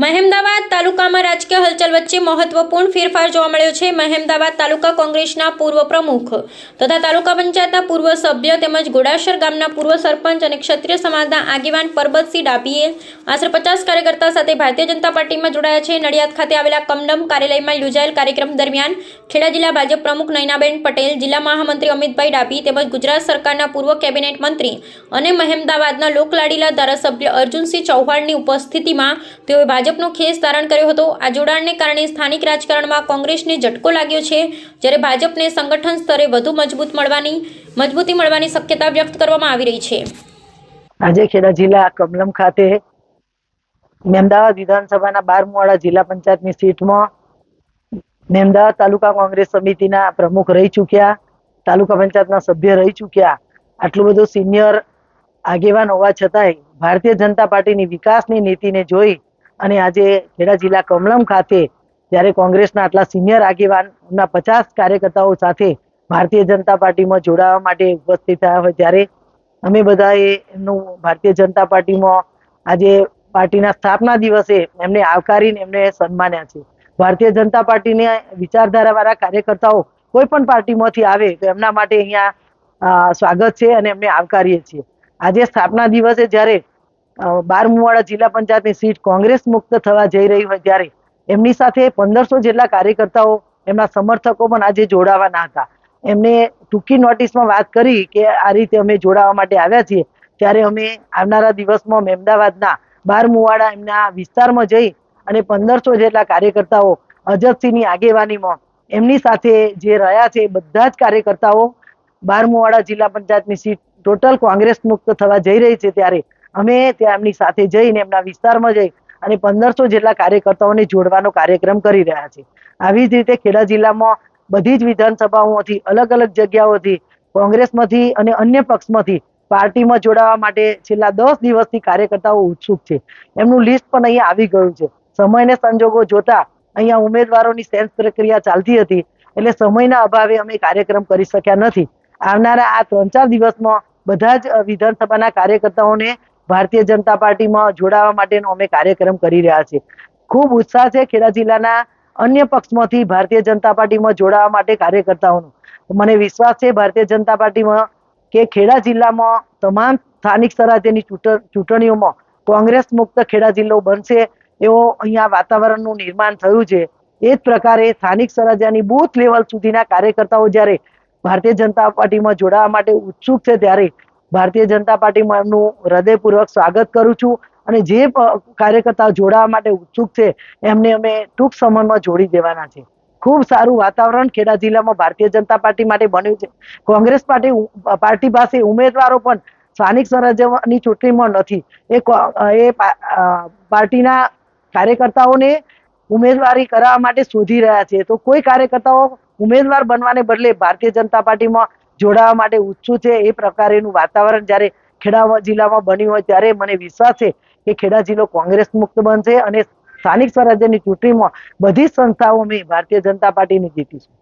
મહેમદાવાદ તાલુકામાં રાજકીય હલચલ વચ્ચે મહત્વપૂર્ણ ફેરફાર જોવા મળ્યો છે। મહેમદાવાદ તાલુકા કોંગ્રેસના પૂર્વ પ્રમુખ તથા તાલુકા પંચાયતના પૂર્વ સભ્ય તેમજ ગોડાસર ગામના પૂર્વ સરપંચ અને ક્ષત્રિય સમાજના આગેવાન પરબતસિંહ ડાભીએ આશરે 50 કાર્યકર્તા સાથે ભારતીય જનતા પાર્ટીમાં જોડાયા છે। નડિયાદ ખાતે આવેલા કમલમ કાર્યાલયમાં યોજાયેલ કાર્યક્રમ દરમિયાન ખેડા જિલ્લા ભાજપ પ્રમુખ નયનાબેન પટેલ, જિલ્લા મહામંત્રી અમિતભાઈ ડાભી તેમજ ગુજરાત સરકારના પૂર્વ કેબિનેટ મંત્રી અને મહેમદાવાદના લોકલાડીલા ધારાસભ્ય અર્જુનસિંહ ચૌહાણની ઉપસ્થિતિમાં તેઓએ ભાજપનો ખેસ ધારણ કર્યો હતો। આ જોડાણને કારણે સ્થાનિક રાજકારણમાં કોંગ્રેસને ઝટકો લાગ્યો છે, જ્યારે ભાજપને સંગઠન સ્તરે વધુ મજબૂતી મળવાની શક્યતા વ્યક્ત કરવામાં આવી રહી છે। આજે ખેડા જિલ્લા કમલમ ખાતે મહેમદાવાદ વિધાનસભાના 12 વાડા જિલ્લા પંચાયતની સીટમાં મહેમદાવાદ તાલુકા કોંગ્રેસ સમિતિના પ્રમુખ રહી ચૂક્યા, તાલુકા પંચાયતના સભ્ય રહી ચૂક્યા, આટલું બધું સિનિયર આગેવાન હોવા છતાંય ભારતીય જનતા પાર્ટીની વિકાસની નીતિને જોઈ અને આજે ખેડા જિલ્લા કમલમ ખાતે જ્યારે કોંગ્રેસના આટલા સિનિયર આગેવાનના 50 કાર્યકર્તાઓ સાથે ભારતીય જનતા પાર્ટીમાં જોડાવા માટે ઉપસ્થિત થયા હોય ત્યારે અમે બધાએ એમનું ભારતીય જનતા પાર્ટીમાં આજે પાર્ટીના સ્થાપના દિવસે એમને આવકારીને એમને સન્માન્યા છે। ભારતીય જનતા પાર્ટીની વિચારધારાવાળા કાર્યકર્તાઓ કોઈ પણ પાર્ટીમાંથી આવે તો એમના માટે અહીંયા સ્વાગત છે અને એમને આવકારીએ છીએ। આજે સ્થાપના દિવસે જ્યારે 12 વાડા જિલ્લા પંચાયતની સીટ કોંગ્રેસ મુક્ત થવા જઈ રહી હોય ત્યારે એમની સાથે 1500 જેટલા કાર્યકર્તાઓ, એમના સમર્થકો પણ આજે જોડાવાના હતા। એમને ટૂંકી નોટિસમાં વાત કરી કે આ રીતે અમે જોડાવા માટે આવ્યા છીએ, ત્યારે અમે આવનારા દિવસમાં મહેમદાવાદના 12 વાડા એમના વિસ્તારમાં જઈ અને 1500 જેટલા કાર્યકર્તાઓ અજબસિંહની આગેવાનીમાં એમની સાથે જે રહ્યા છે બધા જ કાર્યકર્તાઓ 12 વાડા જિલ્લા પંચાયતની સીટ ટોટલ કોંગ્રેસ મુક્ત થવા જઈ રહી છે ત્યારે અમે ત્યાં એમની સાથે જઈને એમના વિસ્તારમાં જઈ અને 1500 જેટલા કાર્યકર્તાઓને જોડવાનો કાર્યક્રમ કરી રહ્યા છે। આવી જ રીતે ખેડા જિલ્લામાં બધી જ વિધાનસભાઓમાંથી અલગ અલગ જગ્યાઓથી કોંગ્રેસમાંથી અને અન્ય પક્ષમાંથી પાર્ટીમાં જોડાવા માટે છેલ્લા 10 દિવસથી કાર્યકર્તાઓ ઉત્સુક છે। એમનું લિસ્ટ પણ અહીંયા આવી ગયું છે। સમયને સંજોગો જોતા અહીંયા ઉમેદવારોની સેન્સ પ્રક્રિયા ચાલતી હતી એટલે સમયના અભાવે અમે કાર્યક્રમ કરી શક્યા નથી। આવનારા આ 3-4 દિવસમાં બધા જ વિધાનસભાના કાર્યકર્તાઓને ભારતીય જનતા પાર્ટીમાં જોડાવા માટેનો અમે કાર્યક્રમ કરી રહ્યા છીએ। ખૂબ ઉત્સાહ છે ખેડા જિલ્લાના અન્ય પક્ષમાંથી ભારતીય જનતા પાર્ટીમાં જોડાવા માટે કાર્યકર્તાઓનો। મને વિશ્વાસ છે ભારતીય જનતા પાર્ટીમાં કે ખેડા જિલ્લામાં તમામ સ્થાનિક સ્વરાજ્યની ચૂંટણીઓમાં કોંગ્રેસ મુક્ત ખેડા જિલ્લો બનશે એવો અહીંયા વાતાવરણનું નિર્માણ થયું છે। એ જ પ્રકારે સ્થાનિક સ્વરાજ્યની બૂથ લેવલ સુધીના કાર્યકર્તાઓ જ્યારે ભારતીય જનતા પાર્ટીમાં જોડાવા માટે ઉત્સુક છે ત્યારે ભારતીય જનતા પાર્ટીમાં એમનું હૃદયપૂર્વક સ્વાગત કરું છું અને જે કાર્યકર્તાઓ જોડાવા માટે ઉત્સુક છે એમને અમે ટૂંક સમયમાં જોડી દેવાના છે। ખૂબ સારું વાતાવરણ ખેડા જિલ્લામાં ભારતીય જનતા પાર્ટી માટે બન્યું છે। કોંગ્રેસ પાર્ટી પાસે ઉમેદવારો પણ સ્થાનિક સ્વરાજ્યની ચૂંટણીમાં નથી। એ પાર્ટીના કાર્યકર્તાઓને ઉમેદવારી કરાવવા માટે શોધી રહ્યા છે, તો કોઈ કાર્યકર્તાઓ ઉમેદવાર બનવાને બદલે ભારતીય જનતા પાર્ટીમાં જોડાવા માટે ઉત્સુક છે। એ પ્રકારેનું વાતાવરણ જ્યારે ખેડા જિલ્લામાં બન્યું હોય ત્યારે મને વિશ્વાસ છે કે ખેડા જિલ્લો કોંગ્રેસ મુક્ત બનશે અને સ્થાનિક સ્વરાજ્યની ચૂંટણીમાં બધી જ સંસ્થાઓ અમે ભારતીય જનતા પાર્ટીની જીતીશું।